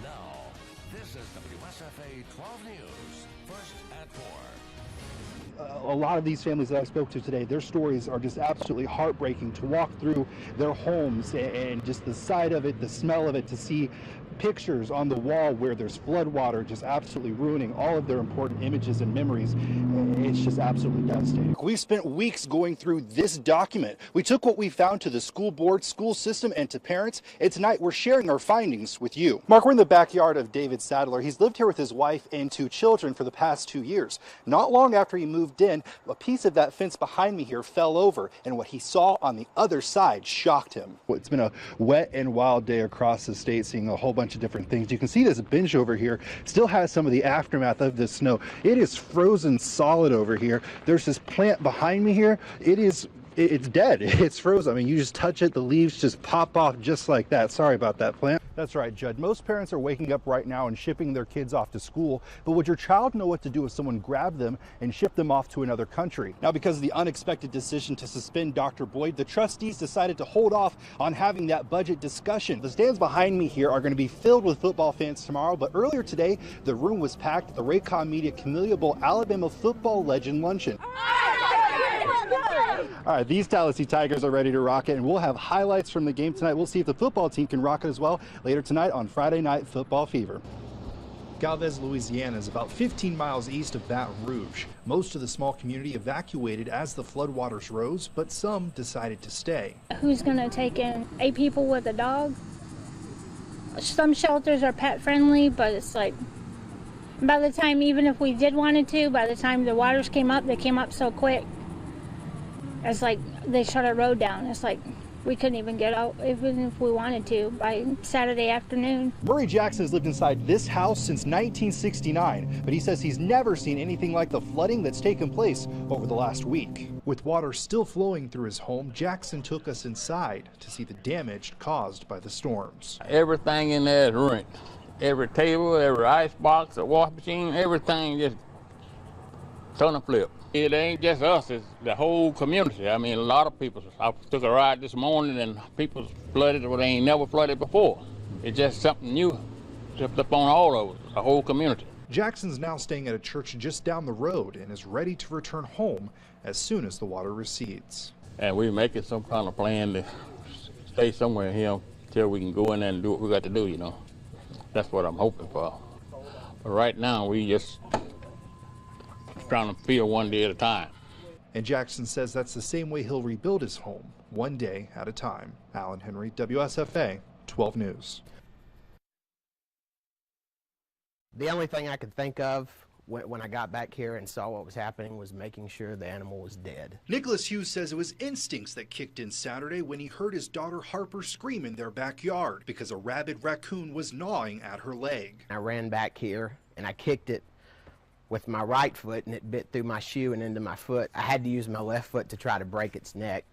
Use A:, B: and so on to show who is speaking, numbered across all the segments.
A: Now, this is WSFA 12 News, first at 4.
B: A lot of these families that I spoke to today, their stories are just absolutely heartbreaking. To walk through their homes and just the sight of it, the smell of it, to see pictures on the wall where there's flood water just absolutely ruining all of their important images and memories. It's just absolutely devastating. We've spent weeks going through this document. We took what we found to the school board, school system, and to parents, and tonight we're sharing our findings with you. Mark, we're in the backyard of David Sadler. He's lived here with his wife and 2 children for the past 2 years. Not long after he moved in, a piece of that fence behind me here fell over, and what he saw on the other side shocked him. It's been a wet and wild day across the state, seeing a whole bunch of different things. You can see this bench over here still has some of the aftermath of this snow. It is frozen solid over here. There's this plant behind me here. It's dead. It's frozen. I mean, you just touch it, the leaves just pop off just like that. Sorry about that plant. That's right, Judd. Most parents are waking up right now and shipping their kids off to school, but would your child know what to do if someone grabbed them and shipped them off to another country? Now, because of the unexpected decision to suspend Dr. Boyd, the trustees decided to hold off on having that budget discussion. The stands behind me here are going to be filled with football fans tomorrow, but earlier today, the room was packed at the RAYCOM Media CAMELLIA Bowl Alabama football legend luncheon. All right, these Tallahassee Tigers are ready to rock it, and we'll have highlights from the game tonight. We'll see if the football team can rock it as well later tonight on Friday Night Football Fever. Galvez, Louisiana is about 15 miles east of Baton Rouge. Most of the small community evacuated as the floodwaters rose, but some decided to stay.
C: Who's going to take in 8 people with a dog? Some shelters are pet friendly, but it's like, by the time, even if we did wanted to, by the time the waters came up, they came up so quick. It's like they shut our road down. It's like we couldn't even get out, even if we wanted to, by Saturday afternoon.
B: Murray Jackson has lived inside this house since 1969, but he says he's never seen anything like the flooding that's taken place over the last week. With water still flowing through his home, Jackson took us inside to see the damage caused by the storms.
D: Everything in there is ruined. Every table, every ice box, a wash machine, everything just turn and flip. It ain't just us, it's the whole community. I mean, a lot of people. I took a ride this morning and people flooded where they ain't never flooded before. It's just something new, stepped up on all of us, the whole community.
B: Jackson's now staying at a church just down the road and is ready to return home as soon as the water recedes.
D: And we're making some kind of plan to stay somewhere here until we can go in there and do what we got to do, you know. That's what I'm hoping for. But right now, we just trying to feel one day at a time.
B: And Jackson says that's the same way he'll rebuild his home, one day at a time. Allen Henry, WSFA 12 News.
E: The only thing I could think of when I got back here and saw what was happening was making sure the animal was dead.
B: Nicholas Hughes says it was instincts that kicked in Saturday when he heard his daughter Harper scream in their backyard because a rabid raccoon was gnawing at her leg.
E: I ran back here and I kicked it with my right foot, and it bit through my shoe and into my foot. I had to use my left foot to try to break its neck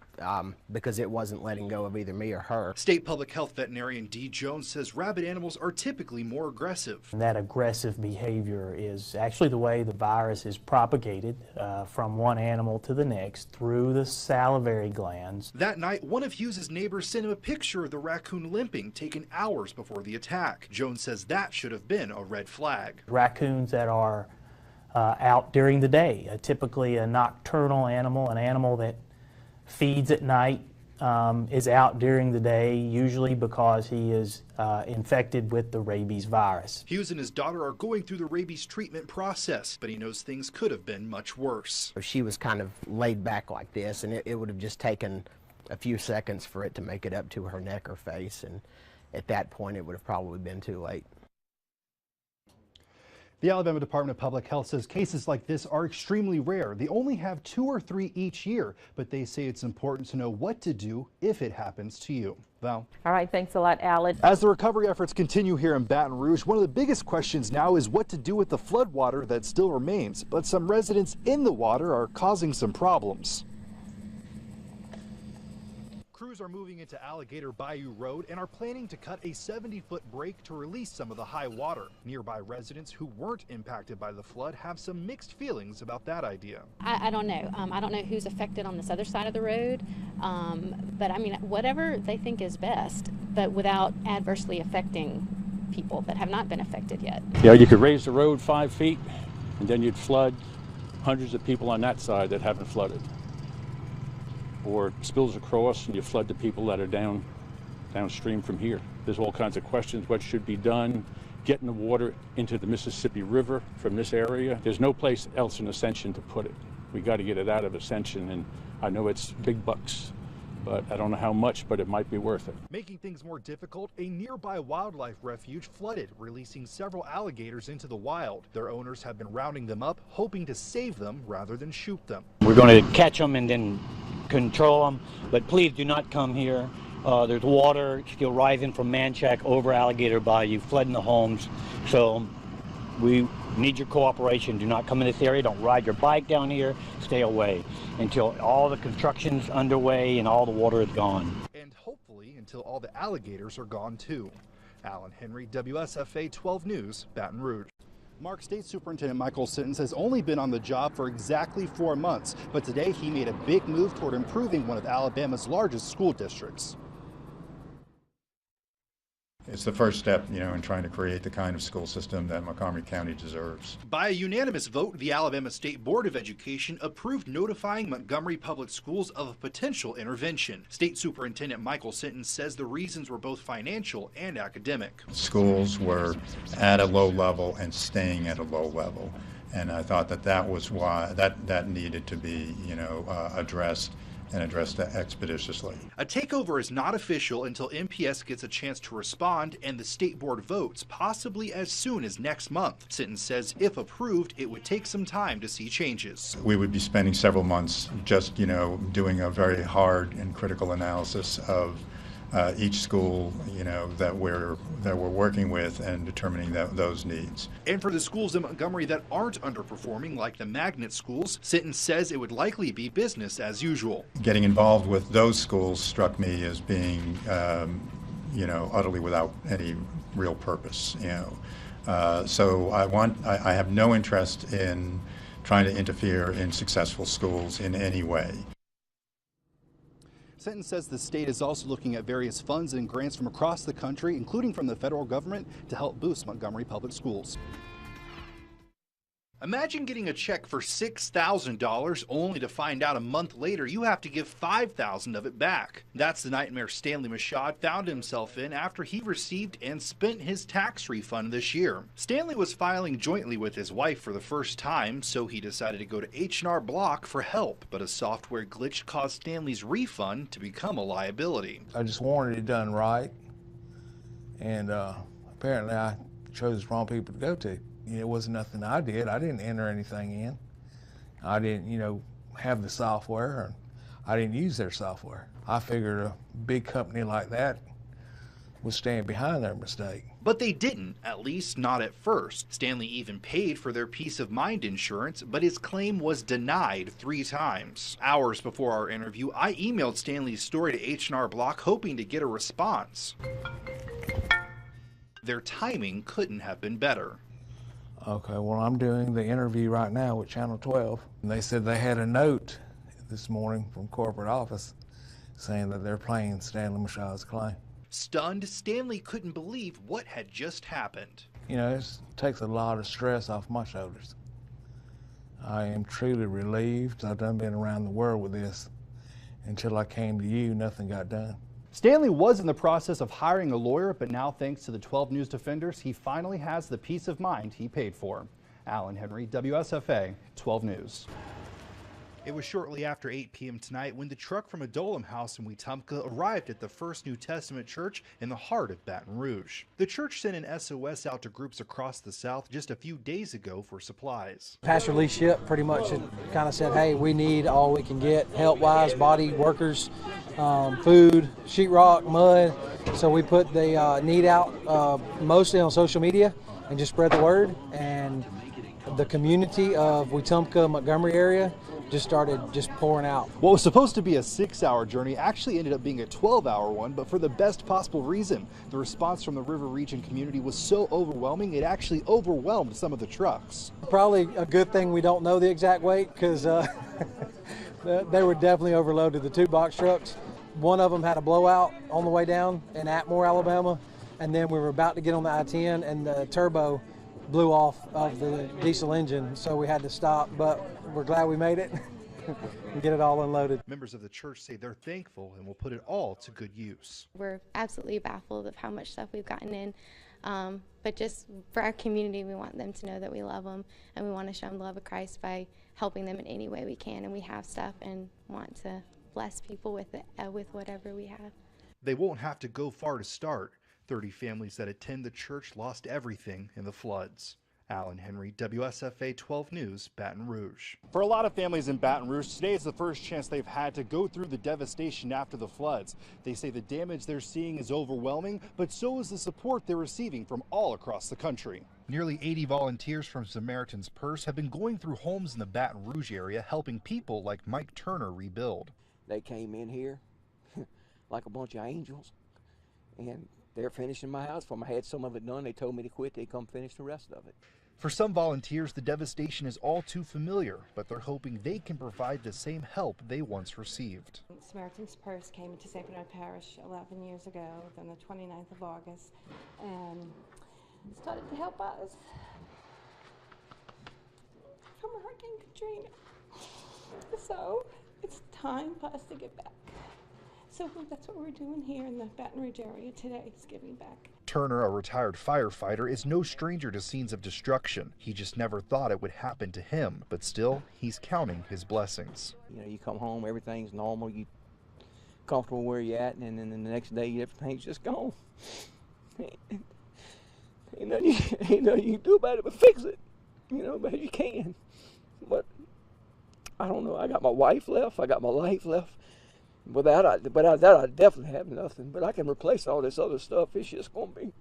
E: because it wasn't letting go of either me or her.
B: State Public Health veterinarian Dee Jones says rabid animals are typically more aggressive.
F: And that aggressive behavior is actually the way the virus is propagated from one animal to the next through the salivary glands.
B: That night, one of Hughes' neighbors sent him a picture of the raccoon limping, taken hours before the attack. Jones says that should have been a red flag.
F: Raccoons that are out during the day, typically a nocturnal animal, an animal that feeds at night, is out during the day, usually because he is infected with the rabies virus.
B: Hughes and his daughter are going through the rabies treatment process, but he knows things could have been much worse.
E: She was kind of laid back like this, and it would have just taken a few seconds for it to make it up to her neck or face, and at that point it would have probably been too late.
B: The Alabama Department of Public Health says cases like this are extremely rare. They only have 2 or 3 each year, but they say it's important to know what to do if it happens to you. Val?
G: All right, thanks a lot, Alan.
B: As the recovery efforts continue here in Baton Rouge, one of the biggest questions now is what to do with the flood water that still remains. But some residents in the water are causing some problems. Crews are moving into Alligator Bayou Road and are planning to cut a 70-foot break to release some of the high water. Nearby residents who weren't impacted by the flood have some mixed feelings about that idea.
H: I don't know. I don't know who's affected on this other side of the road, but I mean, whatever they think is best, but without adversely affecting people that have not been affected yet.
G: Yeah, you could raise the road 5 feet, and then you'd flood hundreds of people on that side that haven't flooded. Or it spills across and you flood the people that are downstream from here. There's all kinds of questions. What should be done? Getting the water into the Mississippi River from this area. There's no place else in Ascension to put it. We got to get it out of Ascension, and I know it's big bucks, but I don't know how much, but it might be worth it.
B: Making things more difficult, a nearby wildlife refuge flooded, releasing several alligators into the wild. Their owners have been rounding them up, hoping to save them rather than shoot them.
I: We're going to catch them and then control them, but please do not come here. There's water still rising from Manchac over Alligator Bayou, flooding the homes. So we need your cooperation. Do not come in this area. Don't ride your bike down here. Stay away until all the construction's underway and all the water is gone.
B: And hopefully until all the alligators are gone too. Allen Henry, WSFA 12 News, Baton Rouge. Mark, State Superintendent Michael Sittons has only been on the job for exactly 4 months, but today he made a big move toward improving one of Alabama's largest school districts.
J: It's the first step, in trying to create the kind of school system that Montgomery County deserves.
B: By a unanimous vote, the Alabama State Board of Education approved notifying Montgomery Public Schools of a potential intervention. State Superintendent Michael Sittons says the reasons were both financial and academic.
J: Schools were at a low level and staying at a low level, and I thought that was why that needed to be, addressed. And addressed expeditiously.
B: A takeover is not official until MPS gets a chance to respond and the state board votes, possibly as soon as next month. Sittons says if approved, it would take some time to see changes.
J: We would be spending several months just, doing a very hard and critical analysis of each school, that we're working with and determining those needs.
B: And for the schools in Montgomery that aren't underperforming, like the magnet schools, Sittons says it would likely be business as usual.
J: Getting involved with those schools struck me as being, utterly without any real purpose. So I have no interest in trying to interfere in successful schools in any way.
B: Sittons says the state is also looking at various funds and grants from across the country, including from the federal government, to help boost Montgomery Public Schools. Imagine getting a check for $6,000 only to find out a month later you have to give $5,000 of it back. That's the nightmare Stanley Mashad found himself in after he received and spent his tax refund this year. Stanley was filing jointly with his wife for the first time, so he decided to go to H&R Block for help, but a software glitch caused Stanley's refund to become a liability.
K: I just wanted it done right, and apparently I chose the wrong people to go to. It wasn't nothing I did. I didn't enter anything in. I didn't, have the software, and I didn't use their software. I figured a big company like that would stand behind their mistake.
B: But they didn't, at least not at first. Stanley even paid for their peace of mind insurance, but his claim was denied 3 times. Hours before our interview, I emailed Stanley's story to H&R Block hoping to get a response. Their timing couldn't have been better.
K: Okay, well, I'm doing the interview right now with Channel 12. And they said they had a note this morning from corporate office saying that they're playing Stanley Mashad's claim.
B: Stunned, Stanley couldn't believe what had just happened.
K: It takes a lot of stress off my shoulders. I am truly relieved. I've done been around the world with this. Until I came to you, nothing got done.
B: Stanley was in the process of hiring a lawyer, but now thanks to the 12 News defenders, he finally has the peace of mind he paid for. Allen Henry, WSFA 12 News. It was shortly after 8 p.m. tonight when the truck from Adullam House in Wetumpka arrived at the First New Testament Church in the heart of Baton Rouge. The church sent an SOS out to groups across the South just a few days ago for supplies.
L: Pastor Lee Shipp pretty much kind of said, hey, we need all we can get help-wise, body workers, food, sheetrock, mud. So we put the need out mostly on social media and just spread the word. And the community of Wetumpka, Montgomery area just started pouring out. What was supposed to be a 6-hour journey actually ended up being a 12-hour one, but for the best possible reason. The response from the River Region community was so overwhelming, it actually overwhelmed some of the trucks. Probably a good thing we don't know the exact weight, because they were definitely overloaded, the 2 box trucks. One of them had a blowout on the way down in Atmore, Alabama. and then we were about to get on the I-10, and the turbo blew off of the diesel engine, so we had to stop, but we're glad we made it and get it all unloaded.
B: Members of the church say they're thankful and will put it all to good use.
M: We're absolutely baffled of how much stuff we've gotten in, but just for our community, we want them to know that we love them, and we want to show them the love of Christ by helping them in any way we can, and we have stuff and want to bless people with it, with whatever we have.
B: They won't have to go far to start. 30 families that attend the church lost everything in the floods. Allen Henry, WSFA 12 News, Baton Rouge. For a lot of families in Baton Rouge, today is the first chance they've had to go through the devastation after the floods. They say the damage they're seeing is overwhelming, but so is the support they're receiving from all across the country. Nearly 80 volunteers from Samaritan's Purse have been going through homes in the Baton Rouge area, helping people like Mike Turner rebuild.
N: They came in here like a bunch of angels, and they're finishing my house for me. I had some of it done. They told me to quit. They come finish the rest of it.
B: For some volunteers, the devastation is all too familiar, but they're hoping they can provide the same help they once received.
O: Samaritan's Purse came into St. Bernard Parish 11 years ago, on the 29th of August, and started to help us from Hurricane Katrina. So it's time for us to get back. So that's what we're doing here in the Baton Rouge area today, is giving back.
B: Turner, a retired firefighter, is no stranger to scenes of destruction. He just never thought it would happen to him, but still, he's counting his blessings.
N: You know, you come home, everything's normal, you comfortable where you're at, and then the next day, everything's just gone. Ain't nothing you can do about it but fix it, you know, but you can. But I don't know, I got my wife left, I got my life left. Without that, I definitely have nothing. But I can replace all this other stuff. It's just gonna be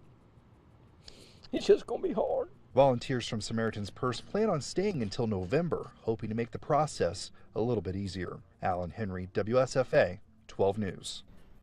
N: hard.
B: Volunteers from Samaritan's Purse plan on staying until November, hoping to make the process a little bit easier. Allen Henry, WSFA 12 News.